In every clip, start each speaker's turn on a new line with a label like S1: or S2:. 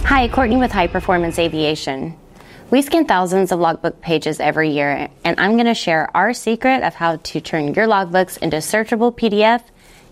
S1: Hi, Courtney with High Performance Aviation. We scan thousands of logbook pages every year, and I'm going to share our secret of how to turn your logbooks into searchable PDF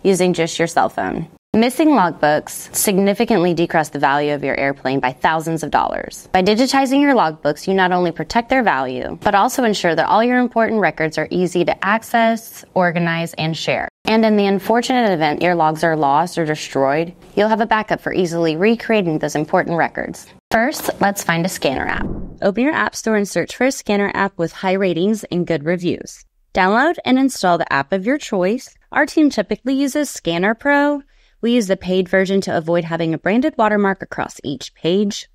S1: using just your cell phone. Missing logbooks significantly decrease the value of your airplane by thousands of dollars. By digitizing your logbooks, you not only protect their value, but also ensure that all your important records are easy to access, organize, and share. And in the unfortunate event your logs are lost or destroyed, you'll have a backup for easily recreating those important records. First, let's find a scanner app. Open your app store and search for a scanner app with high ratings and good reviews. Download and install the app of your choice. Our team typically uses Scanner Pro. We use the paid version to avoid having a branded watermark across each page.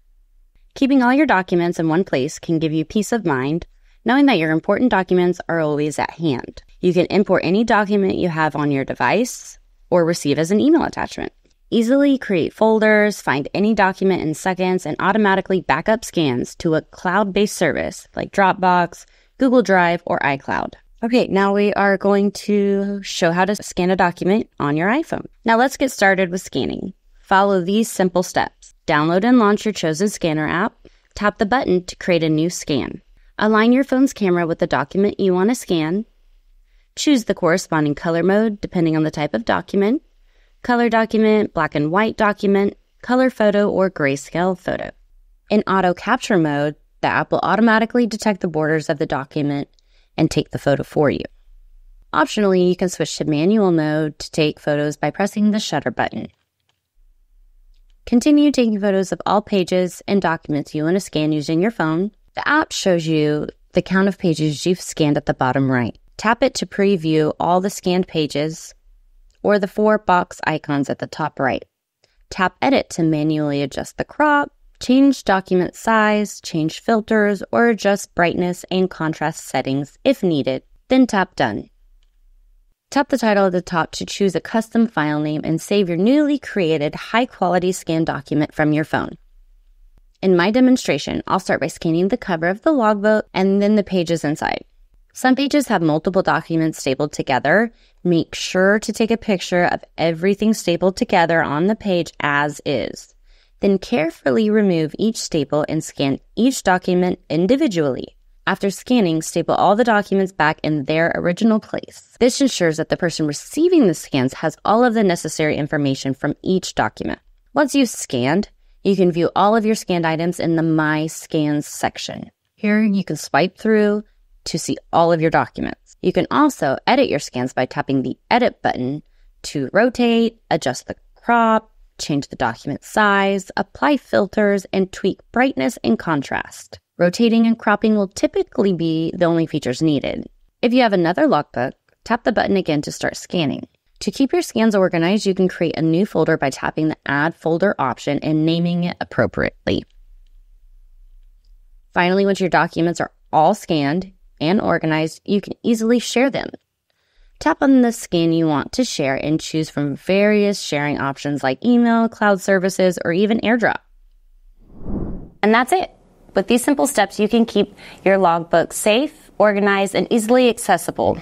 S1: Keeping all your documents in one place can give you peace of mind, knowing that your important documents are always at hand. You can import any document you have on your device or receive as an email attachment. Easily create folders, find any document in seconds, and automatically back up scans to a cloud-based service like Dropbox, Google Drive, or iCloud. Okay, now we are going to show how to scan a document on your iPhone. Now let's get started with scanning. Follow these simple steps. Download and launch your chosen scanner app. Tap the button to create a new scan. Align your phone's camera with the document you want to scan. Choose the corresponding color mode depending on the type of document. Color document, black and white document, color photo, or grayscale photo. In auto capture mode, the app will automatically detect the borders of the document and take the photo for you. Optionally, you can switch to manual mode to take photos by pressing the shutter button. Continue taking photos of all pages and documents you want to scan using your phone. The app shows you the count of pages you've scanned at the bottom right. Tap it to preview all the scanned pages or the 4 box icons at the top right. Tap Edit to manually adjust the crop, change document size, change filters, or adjust brightness and contrast settings if needed. Then tap Done. Tap the title at the top to choose a custom file name and save your newly created high-quality scanned document from your phone. In my demonstration, I'll start by scanning the cover of the logbook and then the pages inside. Some pages have multiple documents stapled together. Make sure to take a picture of everything stapled together on the page as is. Then carefully remove each staple and scan each document individually. After scanning, staple all the documents back in their original place. This ensures that the person receiving the scans has all of the necessary information from each document. Once you've scanned, you can view all of your scanned items in the My Scans section. Here you can swipe through to see all of your documents. You can also edit your scans by tapping the Edit button to rotate, adjust the crop, change the document size, apply filters, and tweak brightness and contrast. Rotating and cropping will typically be the only features needed. If you have another logbook, tap the button again to start scanning. To keep your scans organized, you can create a new folder by tapping the Add Folder option and naming it appropriately. Finally, once your documents are all scanned and organized, you can easily share them. Tap on the scan you want to share and choose from various sharing options like email, cloud services, or even AirDrop. And that's it. With these simple steps, you can keep your logbook safe, organized, and easily accessible.